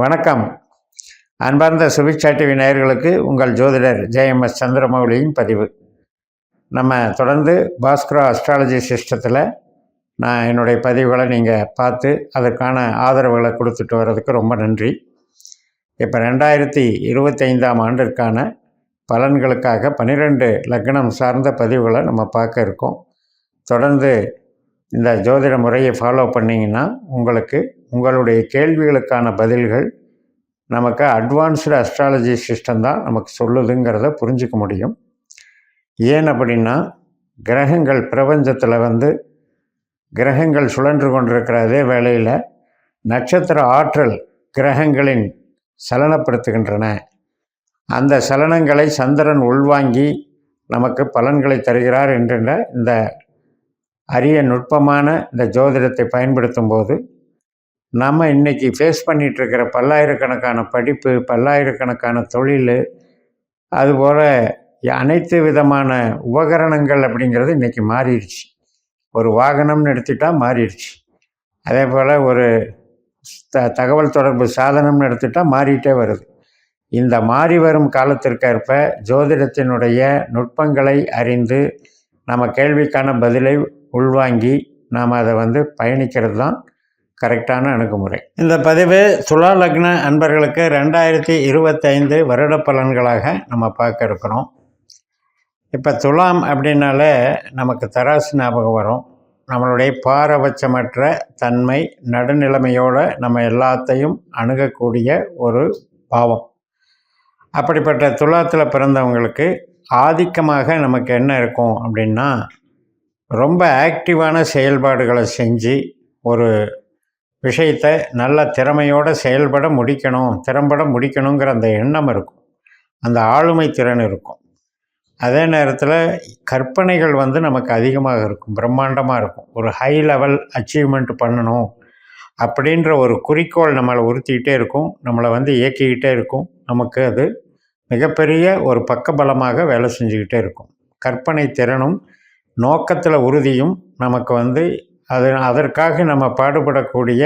வணக்கம். அன்பார்ந்த சுபிக்ஷா டிவி நேயர்களுக்கு உங்கள் ஜோதிடர் ஜேஎம்எஸ் சந்திரமௌலியின் பதிவு. நம்ம தொடர்ந்து பாஸ்கரா அஸ்ட்ராலஜி சிஸ்டத்தில் நான் என்னுடைய பதிவுகளை நீங்கள் பார்த்து அதற்கான ஆதரவுகளை கொடுத்துட்டு வர்றதுக்கு ரொம்ப நன்றி. இப்போ 2025ஆம் ஆண்டிற்கான பலன்களுக்காக 12 லக்னம் சார்ந்த பதிவுகளை நம்ம பார்க்க இருக்கோம். தொடர்ந்து இந்த ஜோதிட முறையை ஃபாலோ பண்ணிங்கன்னா உங்களுக்கு உங்களுடைய கேள்விகளுக்கான பதில்கள் நமக்கு அட்வான்ஸ்டு அஸ்ட்ராலஜி சிஸ்டம் தான் நமக்கு சொல்லுதுங்கிறத புரிஞ்சிக்க முடியும். ஏன் அப்படின்னா, கிரகங்கள் பிரபஞ்சத்தில் கிரகங்கள் சுழன்று கொண்டிருக்கிற அதே வேளையில் நட்சத்திர ஆற்றல் கிரகங்களின் சலனப்படுத்துகின்றன. அந்த சலனங்களை சந்திரன் உள்வாங்கி நமக்கு பலன்களை தருகிறார் என்கின்ற இந்த அரிய நுட்பமான இந்த ஜோதிடத்தை பயன்படுத்தும் போது நம்ம இன்றைக்கி ஃபேஸ் பண்ணிகிட்ருக்கிற பல்லாயிரக்கணக்கான படிப்பு, பல்லாயிரக்கணக்கான தொழில், அதுபோல் அனைத்து விதமான உபகரணங்கள் அப்படிங்கிறது இன்றைக்கி மாறிடுச்சு. ஒரு வாகனம்னு எடுத்துட்டால் மாறிடுச்சு. அதே போல் ஒரு தகவல் தொடர்பு சாதனம்னு எடுத்துட்டால் மாறிட்டே வருது. இந்த மாறி வரும் காலத்திற்கேற்ப ஜோதிடத்தினுடைய நுட்பங்களை அறிந்து நம்ம கேள்விக்கான பதிலை உள்வாங்கி நாம் அதை பயணிக்கிறது தான் கரெக்டான அணுகுமுறை. இந்த பதிவு துலா லக்ன அன்பர்களுக்கு 2025 வருட பலன்களாக நம்ம பார்க்க இருக்கிறோம். இப்போ துலாம் அப்படின்னாலே நமக்கு தராசு ஞாபகம் வரும். நம்மளுடைய பாரபட்சமற்ற தன்மை, நடுநிலைமையோடு நம்ம எல்லாத்தையும் அணுகக்கூடிய ஒரு பாவம். அப்படிப்பட்ட துலாத்தில் பிறந்தவங்களுக்கு ஆதிக்கமாக நமக்கு என்ன இருக்கும் அப்படின்னா, ரொம்ப ஆக்டிவான செயல்பாடுகளை செஞ்சு ஒரு விஷயத்தை நல்ல திறமையோடு திறம்பட முடிக்கணுங்கிற அந்த எண்ணம் இருக்கும். அந்த ஆளுமை திறன் இருக்கும். அதே நேரத்தில் கற்பனைகள் நமக்கு அதிகமாக இருக்கும், பிரம்மாண்டமாக இருக்கும். ஒரு ஹை லெவல் அச்சீவ்மெண்ட் பண்ணணும் அப்படின்ற ஒரு குறிக்கோள் நம்மளை உறுத்திக்கிட்டே இருக்கும், நம்மளை இயக்கிக்கிட்டே இருக்கும். நமக்கு அது மிகப்பெரிய ஒரு பக்கபலமாக வேலை செஞ்சுக்கிட்டே இருக்கும். கற்பனை திறனும் நோக்கத்தில் உறுதியும் நமக்கு அதற்காக நம்ம பாடுபடக்கூடிய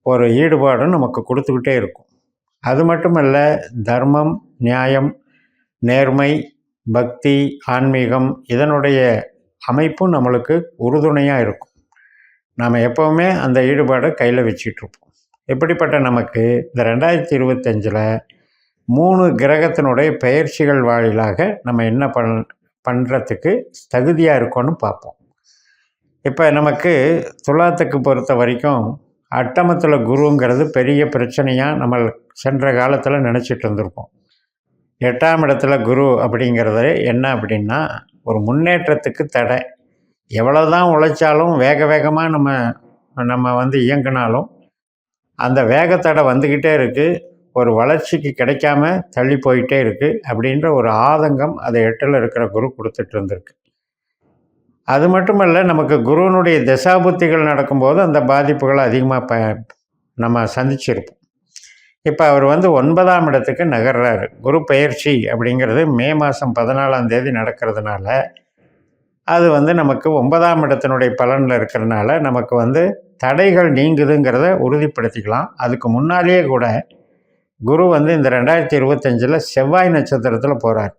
ஒரு ஈடுபாடும் நமக்கு கொடுத்துக்கிட்டே இருக்கும். அது மட்டுமல்ல, தர்மம், நியாயம், நேர்மை, பக்தி, ஆன்மீகம் இதனுடைய அமைப்பும் நம்மளுக்கு உறுதுணையாக இருக்கும். நாம் எப்போவுமே அந்த ஈடுபாடை கையில் வச்சிட்ருப்போம். இப்படிப்பட்ட நமக்கு இந்த 2025 3 கிரகத்தினுடைய பெயர்ச்சிகள் வாயிலாக நம்ம என்ன பண்ணுறதுக்கு தகுதியாக இருக்கோன்னு பார்ப்போம். இப்போ நமக்கு துலாத்துக்கு பொறுத்த வரைக்கும் அட்டமத்தில் குருங்கிறது பெரிய பிரச்சனையாக நம்ம சென்ற காலத்தில் நினச்சிட்டு இருந்திருப்போம். 8ஆம் இடத்துல குரு அப்படிங்கிறது என்ன அப்படின்னா, ஒரு முன்னேற்றத்துக்கு தடை. எவ்வளோ தான் உழைச்சாலும் வேகமாக நம்ம இயங்கினாலும் அந்த வேகத்தடை வந்துக்கிட்டே இருக்குது. ஒரு வளர்ச்சிக்கு கிடைக்காம தள்ளி போயிட்டே இருக்குது அப்படின்ற ஒரு ஆதங்கம் அதை 8ல் இருக்கிற குரு கொடுத்துட்டு இருந்திருக்கு. அது மட்டுமல்ல, நமக்கு குருவனுடைய தசாபுத்திகள் நடக்கும்போது அந்த பாதிப்புகளை அதிகமாக நம்ம சந்திச்சிருப்போம். இப்போ அவர் 9ஆம் இடத்துக்கு நகர்றாரு. குரு பெயர்ச்சி அப்படிங்கிறது மே மாதம் 14ஆம் தேதி நடக்கிறதுனால அது நமக்கு 9ஆம் இடத்தினுடைய பலனில் இருக்கிறதுனால நமக்கு தடைகள் நீங்குதுங்கிறத உறுதிப்படுத்திக்கலாம். அதுக்கு முன்னாலேயே கூட குரு இந்த 2025 செவ்வாய் நட்சத்திரத்தில் போகிறார்.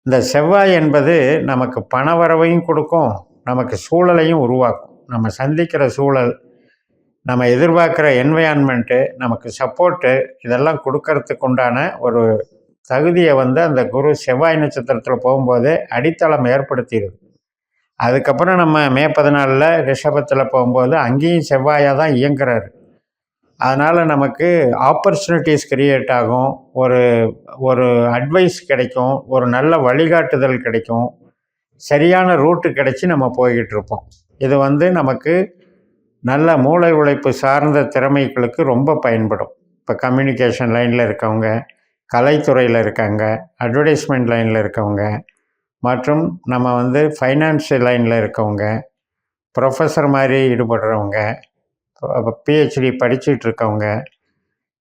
இந்த செவ்வாய் என்பது நமக்கு பணவரவையும் கொடுக்கும், நமக்கு சூழலையும் உருவாக்கும். நம்ம சந்திக்கிற சூழல், நம்ம எதிர்பார்க்குற என்வைரான்மெண்ட்டு, நமக்கு சப்போர்ட்டு இதெல்லாம் கொடுக்கறதுக்கு உண்டான ஒரு தகுதியை அந்த குரு செவ்வாய் நட்சத்திரத்தில் போகும்போதே அடித்தளம் ஏற்படுத்திடுது. அதுக்கப்புறம் நம்ம மே 14 ரிஷபத்தில் போகும்போது அங்கேயும் செவ்வாயாக தான் இயங்குறாரு. அதனால் நமக்கு ஆப்பர்ச்சுனிட்டிஸ் கிரியேட் ஆகும், ஒரு அட்வைஸ் கிடைக்கும், ஒரு நல்ல வழிகாட்டுதல் கிடைக்கும், சரியான ரூட்டு கிடைச்சி நம்ம போய்கிட்டு இருப்போம். இது நமக்கு நல்ல மூளை உழைப்பு சார்ந்த திறமைகளுக்கு ரொம்ப பயன்படும். இப்போ கம்யூனிகேஷன் லைனில் இருக்கவங்க, கலைத்துறையில் இருக்காங்க, அட்வர்டைஸ்மெண்ட் லைனில் இருக்கவங்க, மற்றும் நம்ம ஃபைனான்ஷியல் லைனில் இருக்கவங்க, ப்ரொஃபஸர் மாதிரி ஈடுபடுறவங்க, பிஹெச்டி படிச்சுட்டு இருக்கவங்க,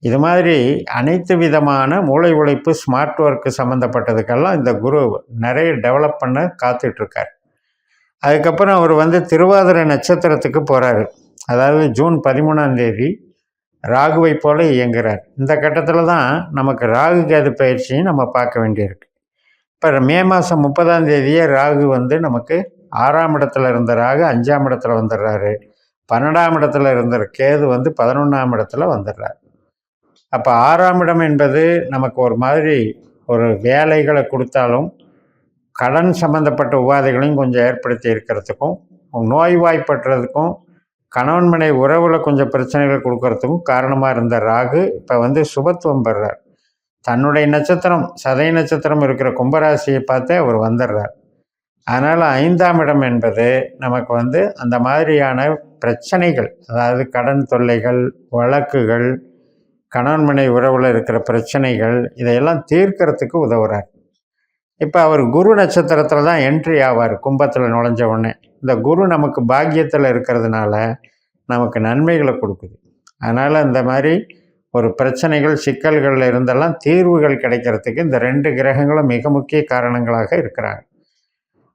இது மாதிரி அனைத்து விதமான மூளை உழைப்பு, ஸ்மார்ட் ஒர்க்கு சம்மந்தப்பட்டதுக்கெல்லாம் இந்த குரு நிறைய டெவலப் பண்ண காத்துட்ருக்கார். அதுக்கப்புறம் அவர் திருவாதிரை நட்சத்திரத்துக்கு போகிறாரு. அதாவது ஜூன் 13ஆம் தேதி ராகுவை போல இயங்குகிறார். இந்த கட்டத்தில் தான் நமக்கு ராகு கேது பயிற்சியும் நம்ம பார்க்க வேண்டியிருக்கு. இப்போ மே மாதம் 30ஆம் தேதியே ராகு வந்து நமக்கு 6ஆம் இடத்துல இருந்த ராகு 5ஆம் இடத்துல வந்துடுறாரு. 12ஆம் இடத்துல இருந்த கேது வந்து 11ஆம் இடத்துல வந்துடுறாரு. அப்போ 6ஆம் இடம் என்பது நமக்கு ஒரு மாதிரி ஒரு வேலைகளை கொடுத்தாலும் கடன் சம்மந்தப்பட்ட உபாதைகளையும் கொஞ்சம் ஏற்படுத்தி இருக்கிறதுக்கும், நோய்வாய்ப்பட்டுறதுக்கும், கணவன் மனை உறவில் கொஞ்சம் பிரச்சனைகள் கொடுக்கறதுக்கும் காரணமாக இருந்த ராகு இப்போ வந்து சுபத்துவம் பெறார். தன்னுடைய நட்சத்திரம் சதய நட்சத்திரம் இருக்கிற கும்பராசியை பார்த்தே அவர் வந்துடுறார். அதனால் 5ஆம் இடம் என்பது நமக்கு வந்து அந்த மாதிரியான பிரச்சனைகள், அதாவது கடன் தொல்லைகள், வழக்குகள், கணவன் மனை உறவில் இருக்கிற பிரச்சனைகள், இதையெல்லாம் தீர்க்கறதுக்கு உதவுறார். இப்போ அவர் குரு நட்சத்திரத்தில் தான் என்ட்ரி ஆவார். கும்பத்தில் நுழைஞ்ச உடனே இந்த குரு நமக்கு பாக்கியத்தில் இருக்கிறதுனால நமக்கு நன்மைகளை கொடுக்குது. அதனால் இந்த மாதிரி ஒரு பிரச்சனைகள் சிக்கல்களில் இருந்தெல்லாம் தீர்வுகள் கிடைக்கிறதுக்கு இந்த 2 கிரகங்களும் மிக முக்கிய காரணங்களாக இருக்கிறாங்க.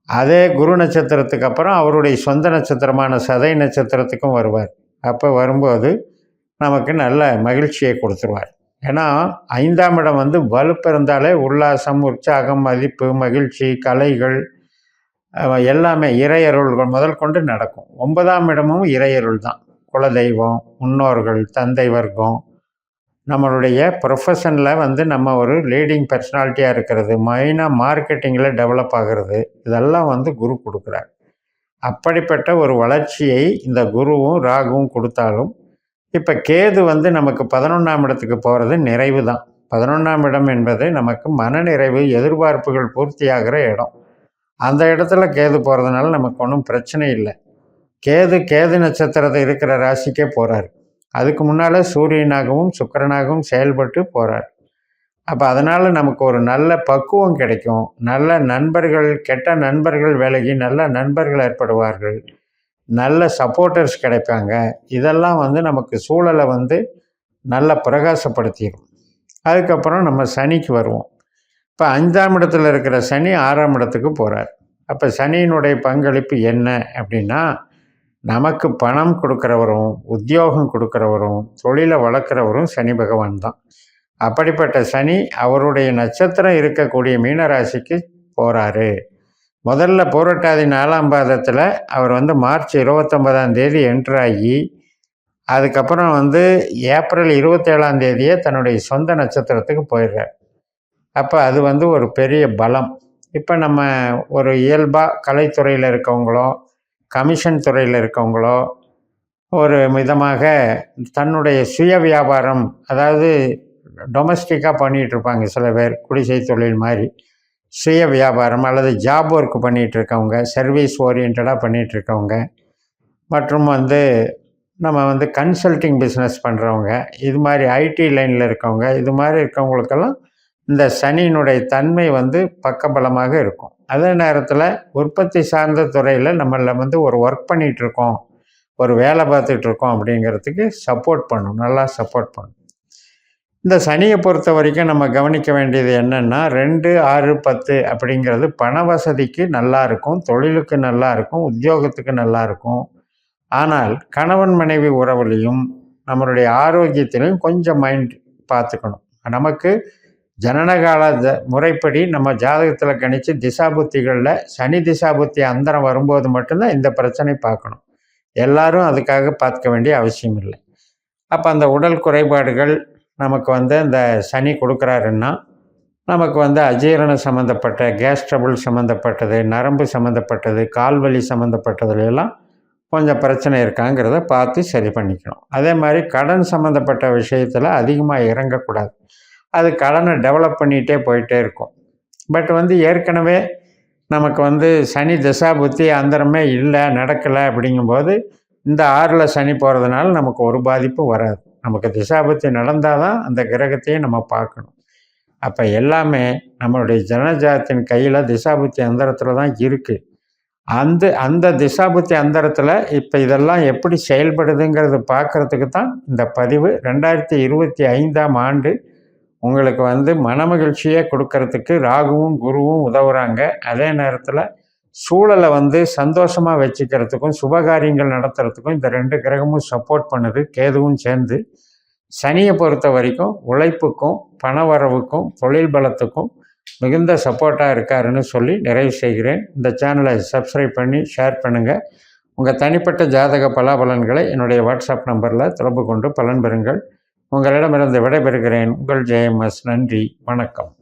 அதே குரு நட்சத்திரத்துக்கு அப்புறம் அவருடைய சொந்த நட்சத்திரமான சதய நட்சத்திரத்துக்கும் வருவார். அப்போ வரும்போது நமக்கு நல்ல மகிழ்ச்சியை கொடுத்துருவார். ஏன்னா 5ஆம் இடம் வந்து வலுப்பு இருந்தாலே உல்லாசம், உற்சாகம், மதிப்பு, மகிழ்ச்சி, கலைகள் எல்லாமே இறையருள்கள் முதல் கொண்டு நடக்கும். 9ஆம் இடமும் இறையருள் தான். குலதெய்வம், முன்னோர்கள், தந்தை வர்க்கம், நம்மளுடைய ப்ரொஃபஷனில் வந்து நம்ம ஒரு லீடிங் பர்சனாலிட்டியாக இருக்கிறது, மெயினாக மார்க்கெட்டிங்கில் டெவலப் ஆகிறது, இதெல்லாம் வந்து குரு கொடுக்குறார். அப்படிப்பட்ட ஒரு வளர்ச்சியை இந்த குருவும் ராகுவும் கொடுத்தாலும் இப்போ கேது வந்து நமக்கு 11ஆம் இடத்துக்கு போகிறது நிறைவு தான். 11ஆம் இடம் என்பது நமக்கு மனநிறைவு, எதிர்பார்ப்புகள் பூர்த்தியாகிற இடம். அந்த இடத்துல கேது போகிறதுனால நமக்கு ஒன்றும் பிரச்சனை இல்லை. கேது நட்சத்திரத்தை இருக்கிற ராசிக்கே போகிறார். அதுக்கு முன்னால் சூரியனாகவும் சுக்கிரனாகவும் செயல்பட்டு போகிறார். அப்போ அதனால் நமக்கு ஒரு நல்ல பக்குவம் கிடைக்கும். நல்ல நண்பர்கள், கெட்ட நண்பர்கள் விலகி நல்ல நண்பர்கள் ஏற்படுவார்கள். நல்ல சப்போர்ட்டர்ஸ் கிடைப்பாங்க. இதெல்லாம் வந்து நமக்கு சூழலை வந்து நல்லா பிரகாசப்படுத்திடும். அதுக்கப்புறம் நம்ம சனிக்கு வருவோம். இப்போ 5ஆம் இடத்துல இருக்கிற சனி 6ஆம் இடத்துக்கு போகிறார். அப்போ சனியினுடைய பங்களிப்பு என்ன அப்படின்னா, நமக்கு பணம் கொடுக்குறவரும், உத்தியோகம் கொடுக்குறவரும், தொழிலை வளர்க்குறவரும் சனி பகவான் தான். அப்படிப்பட்ட சனி அவருடைய நட்சத்திரம் இருக்கக்கூடிய மீனராசிக்கு போகிறாரு. முதல்ல பூரட்டாதி 4ஆம் பாதத்தில் அவர் வந்து மார்ச் 29ஆம் தேதி என்ட்ராகி, அதுக்கப்புறம் வந்து ஏப்ரல் 27ஆம் தேதியே தன்னுடைய சொந்த நட்சத்திரத்துக்கு போயிடுறார். அப்போ அது வந்து ஒரு பெரிய பலம். இப்போ நம்ம ஒரு இயல்பாக கலைத்துறையில் இருக்கவங்களோ, கமிஷன் துறையில் இருக்கவங்களோ ஒரு விதமாக தன்னுடைய சுய வியாபாரம், அதாவது டொமஸ்டிக்காக பண்ணிகிட்ருப்பாங்க சில பேர், குடிசை தொழில் மாதிரி சுய வியாபாரம் அல்லது ஜாப் ஒர்க் பண்ணிகிட்ருக்கவங்க, சர்வீஸ் ஓரியன்டாக பண்ணிகிட்ருக்கவங்க, மற்றும் வந்து நம்ம வந்து கன்சல்டிங் பிஸ்னஸ் பண்ணுறவங்க, இது மாதிரி ஐடி லைனில் இருக்கவங்க, இது மாதிரி இருக்கவங்களுக்கெல்லாம் இந்த சனியினுடைய தன்மை வந்து பக்கபலமாக இருக்கும். அதே நேரத்தில் உற்பத்தி சார்ந்த துறையில் நம்மள வந்து ஒரு ஒர்க் பண்ணிகிட்ருக்கோம், ஒரு வேலை பார்த்துட்ருக்கோம் அப்படிங்கிறதுக்கு சப்போர்ட் பண்ணும், நல்லா சப்போர்ட் பண்ணும். இந்த சனியை பொறுத்த வரைக்கும் நம்ம கவனிக்க வேண்டியது என்னென்னா, 2, 6, 10 அப்படிங்கிறது பண வசதிக்கு நல்லா இருக்கும், தொழிலுக்கு நல்லா இருக்கும், உத்தியோகத்துக்கு நல்லா இருக்கும். ஆனால் கணவன் மனைவி உறவுலையும் நம்மளுடைய ஆரோக்கியத்திலையும் கொஞ்சம் மைண்ட் பார்த்துக்கணும். நமக்கு ஜனனகால முறைப்படி நம்ம ஜாதகத்தில் கணித்து திசாபுத்திகளில் சனி திசாபுத்தி அந்தரம் வரும்போது மட்டும்தான் இந்த பிரச்சனை பார்க்கணும். எல்லாரும் அதுக்காக பார்க்க வேண்டிய அவசியம் இல்லை. அப்போ அந்த உடல் குறைபாடுகள் நமக்கு வந்து இந்த சனி கொடுக்குறாருன்னா, நமக்கு வந்து அஜீரணம் சம்மந்தப்பட்ட, கேஸ் ட்ரபிள் சம்மந்தப்பட்டது, நரம்பு சம்மந்தப்பட்டது, கால்வலி சம்மந்தப்பட்டதுலாம் கொஞ்சம் பிரச்சனை இருக்காங்கிறத பார்த்து சரி பண்ணிக்கணும். அதே மாதிரி கடன் சம்மந்தப்பட்ட விஷயத்தில் அதிகமாக இறங்கக்கூடாது. அது கடனை டெவலப் பண்ணிகிட்டே போயிட்டே இருக்கும். பட் வந்து ஏற்கனவே நமக்கு வந்து சனி தசாபுத்தி அந்தரமே இல்லை, நடக்கலை அப்படிங்கும்போது இந்த 6ல் சனி போகிறதுனால நமக்கு ஒரு பாதிப்பும் வராது. நமக்கு திசாபுத்தி நடந்தால் தான் அந்த கிரகத்தையும் நம்ம பார்க்கணும். அப்போ எல்லாமே நம்மளுடைய ஜனஜாதத்தின் கையில் திசாபுத்தி அந்தரத்தில் தான் இருக்குது. அந்த திசாபுத்தி அந்தரத்தில் இப்போ இதெல்லாம் எப்படி செயல்படுதுங்கிறது பார்க்குறதுக்கு தான் இந்த பதிவு. 2025ஆம் ஆண்டு உங்களுக்கு வந்து மனமகிழ்ச்சியே கொடுக்கறதுக்கு ராகுவும் குருவும் உதவுறாங்க. அதே நேரத்தில் சூழலை வந்து சந்தோஷமாக வச்சுக்கிறதுக்கும் சுபகாரியங்கள் நடத்துறதுக்கும் இந்த 2 கிரகமும் சப்போர்ட் பண்ணுது, கேதுவும் சேர்ந்து. சனியை பொறுத்த வரைக்கும் உழைப்புக்கும் பணவரவுக்கும் தொழில் பலத்துக்கும் மிகுந்த சப்போர்ட்டாக இருக்காருன்னு சொல்லி நிறைவு செய்கிறேன். இந்த சேனலை சப்ஸ்கிரைப் பண்ணி ஷேர் பண்ணுங்கள். உங்கள் தனிப்பட்ட ஜாதக பலாபலன்களை என்னுடைய வாட்ஸ்அப் நம்பரில் தொடர்பு கொண்டு பலன் பெறுங்கள். உங்களிடமிருந்து விடைபெறுகிறேன். உங்கள் JMS. நன்றி, வணக்கம்.